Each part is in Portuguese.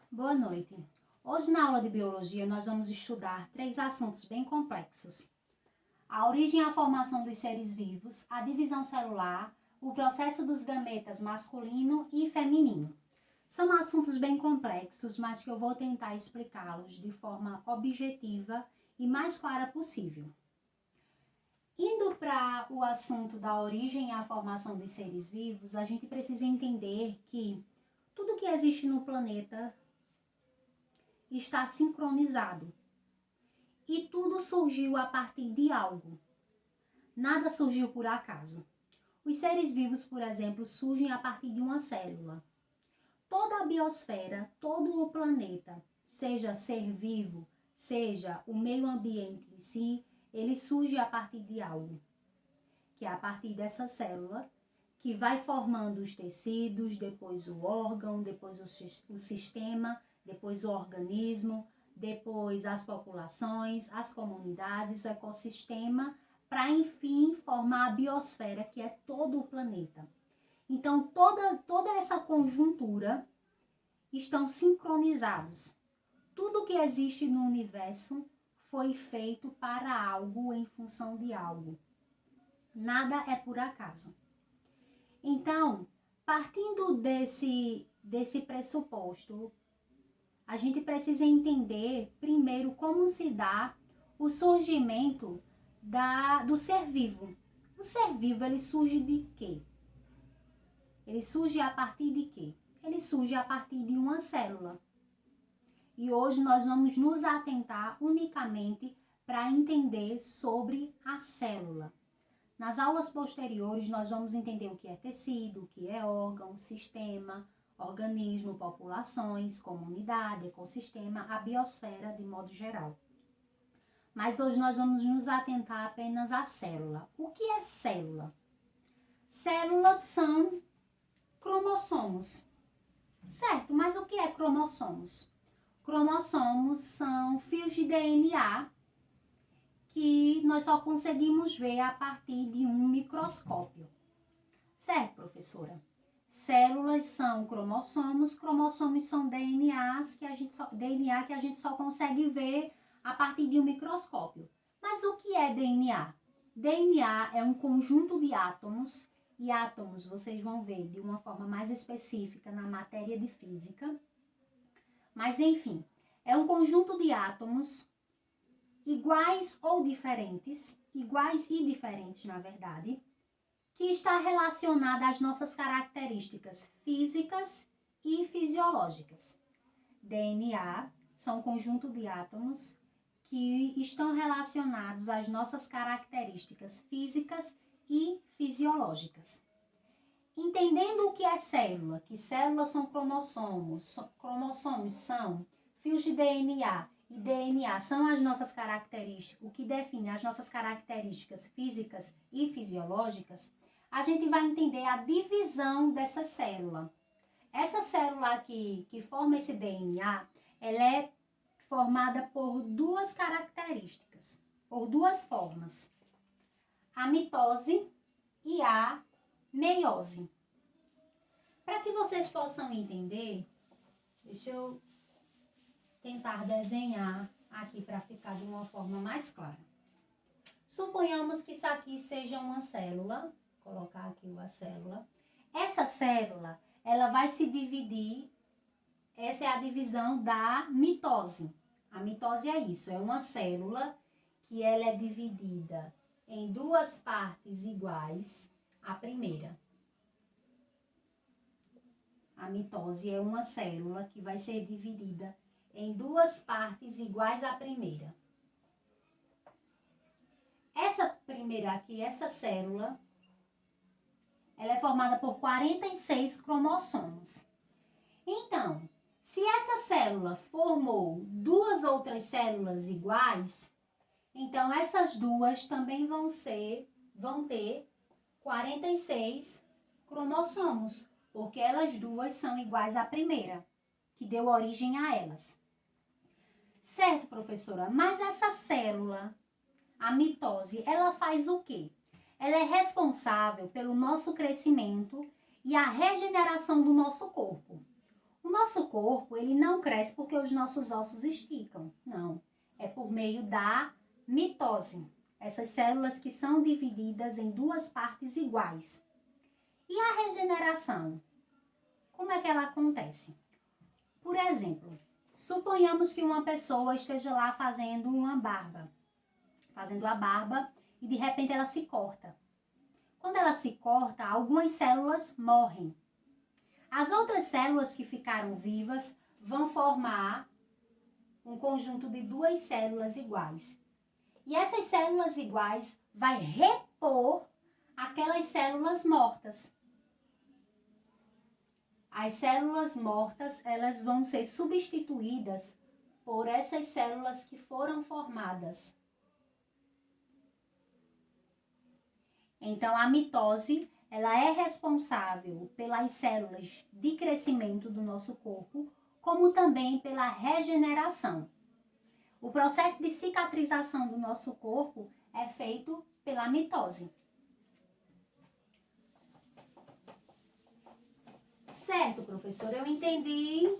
Boa noite. Hoje na aula de biologia nós vamos estudar 3 assuntos bem complexos: a origem e a formação dos seres vivos, a divisão celular, o processo dos gametas masculino e feminino. São assuntos bem complexos, mas que eu vou tentar explicá-los de forma objetiva e mais clara possível. Indo para o assunto da origem e a formação dos seres vivos, a gente precisa entender que tudo que existe no planeta está sincronizado. E tudo surgiu a partir de algo. Nada surgiu por acaso. Os seres vivos, por exemplo, surgem a partir de uma célula. Toda a biosfera, todo o planeta, seja ser vivo, seja o meio ambiente em si, ele surge a partir de algo. Que é a partir dessa célula, que vai formando os tecidos, depois o órgão, depois o sistema, depois o organismo, depois as populações, as comunidades, o ecossistema, para enfim formar a biosfera, que é todo o planeta. Então, toda essa conjuntura estão sincronizados. Tudo que existe no universo foi feito para algo, em função de algo. Nada é por acaso. Então, partindo desse pressuposto, a gente precisa entender primeiro como se dá o surgimento do ser vivo. O ser vivo, ele surge de quê? Ele surge a partir de quê? Ele surge a partir de uma célula. E hoje nós vamos nos atentar unicamente para entender sobre a célula. Nas aulas posteriores, nós vamos entender o que é tecido, o que é órgão, sistema, organismo, populações, comunidade, ecossistema, a biosfera de modo geral. Mas hoje nós vamos nos atentar apenas à célula. O que é célula? Células são cromossomos, certo? Mas o que é cromossomos? Cromossomos são fios de DNA que nós só conseguimos ver a partir de um microscópio. Certo, professora? Células são cromossomos são DNA que a gente só consegue ver a partir de um microscópio. Mas o que é DNA? DNA é um conjunto de átomos, e átomos vocês vão ver de uma forma mais específica na matéria de física. Mas enfim, é um conjunto de átomos iguais ou diferentes, iguais e diferentes na verdade, que está relacionada às nossas características físicas e fisiológicas. DNA são um conjunto de átomos que estão relacionados às nossas características físicas e fisiológicas. Entendendo o que é célula, que células são cromossomos são fios de DNA, e DNA são as nossas características, o que define as nossas características físicas e fisiológicas, a gente vai entender a divisão dessa célula. Essa célula aqui, que forma esse DNA, ela é formada por duas características, por duas formas: a mitose e a meiose. Para que vocês possam entender, deixa eu tentar desenhar aqui para ficar de uma forma mais clara. Suponhamos que isso aqui seja uma célula, vou colocar aqui uma célula. Essa célula, ela vai se dividir, essa é a divisão da mitose. A mitose é isso, é uma célula que ela é dividida em duas partes iguais, a primeira. A mitose é uma célula que vai ser dividida em duas partes iguais à primeira. Essa primeira aqui, essa célula, ela é formada por 46 cromossomos. Então, se essa célula formou duas outras células iguais, então essas duas também vão ter 46 cromossomos, porque elas duas são iguais à primeira, que deu origem a elas. Certo, professora, mas essa célula, a mitose, ela faz o quê? Ela é responsável pelo nosso crescimento e a regeneração do nosso corpo. O nosso corpo, ele não cresce porque os nossos ossos esticam, não. É por meio da mitose. Essas células que são divididas em duas partes iguais. E a regeneração? Como é que ela acontece? Por exemplo, suponhamos que uma pessoa esteja lá fazendo a barba e de repente ela se corta. Quando ela se corta, algumas células morrem. As outras células que ficaram vivas vão formar um conjunto de duas células iguais. E essas células iguais vai repor aquelas células mortas. As células mortas, elas vão ser substituídas por essas células que foram formadas. Então, a mitose, ela é responsável pelas células de crescimento do nosso corpo, como também pela regeneração. O processo de cicatrização do nosso corpo é feito pela mitose. Certo, professor, eu entendi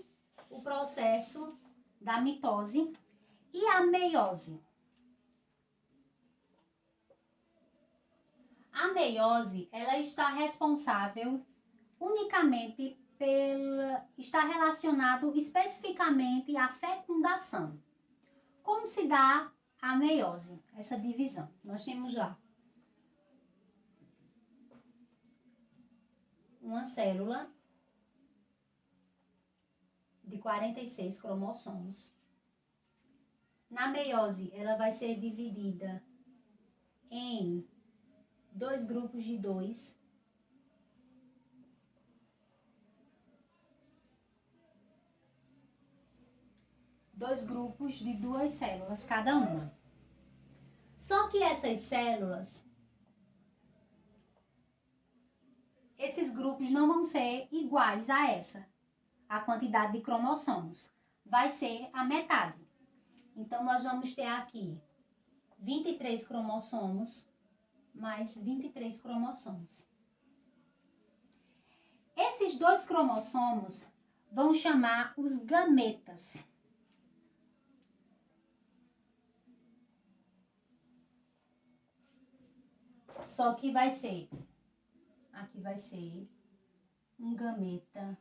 o processo da mitose e a meiose. A meiose, ela está responsável unicamente está relacionado especificamente à fecundação. Como se dá a meiose, essa divisão? Nós temos lá uma célula de 46 cromossomos. Na meiose, ela vai ser dividida em dois grupos de dois. Dois grupos de duas células cada uma. Só que essas células, esses grupos não vão ser iguais a a quantidade de cromossomos. Vai ser a metade. Então, nós vamos ter aqui 23 cromossomos mais 23 cromossomos. Esses dois cromossomos vão chamar os gametas. Só que aqui vai ser um gameta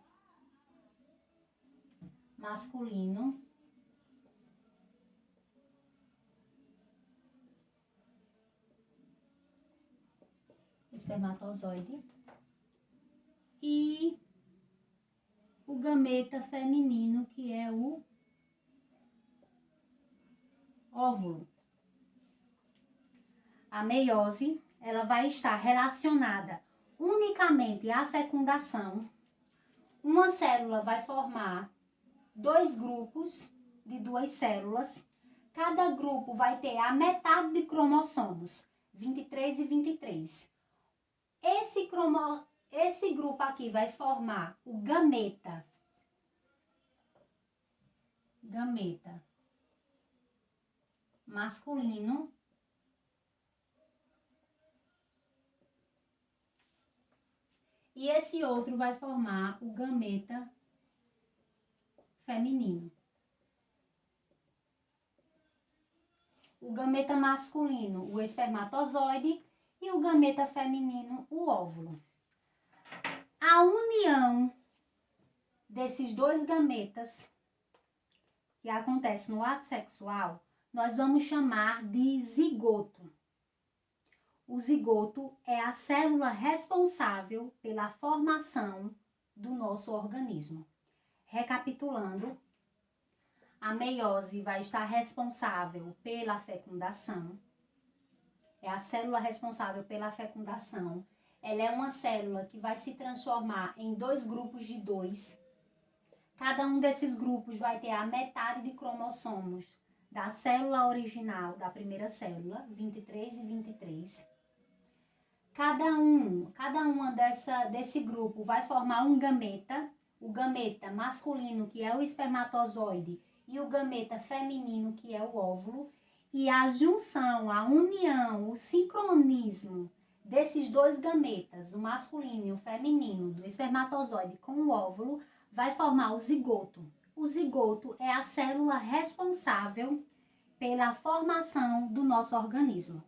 masculino espermatozoide e o gameta feminino, que é o óvulo. A meiose, ela vai estar relacionada unicamente à fecundação. Uma célula vai formar dois grupos de duas células. Cada grupo vai ter a metade de cromossomos, 23 e 23. Esse grupo aqui vai formar o gameta masculino e esse outro vai formar o gameta feminino. O gameta masculino, o espermatozoide, e o gameta feminino, o óvulo. A união desses dois gametas, que acontece no ato sexual, nós vamos chamar de zigoto. O zigoto é a célula responsável pela formação do nosso organismo. Recapitulando, a meiose vai estar responsável pela fecundação. É a célula responsável pela fecundação. Ela é uma célula que vai se transformar em dois grupos de dois. Cada um desses grupos vai ter a metade de cromossomos da célula original, da primeira célula, 23 e 23. Cada uma desse grupo vai formar um gameta, o gameta masculino, que é o espermatozoide, e o gameta feminino, que é o óvulo. E a junção, a união, o sincronismo desses dois gametas, o masculino e o feminino, do espermatozoide com o óvulo, vai formar o zigoto. O zigoto é a célula responsável pela formação do nosso organismo.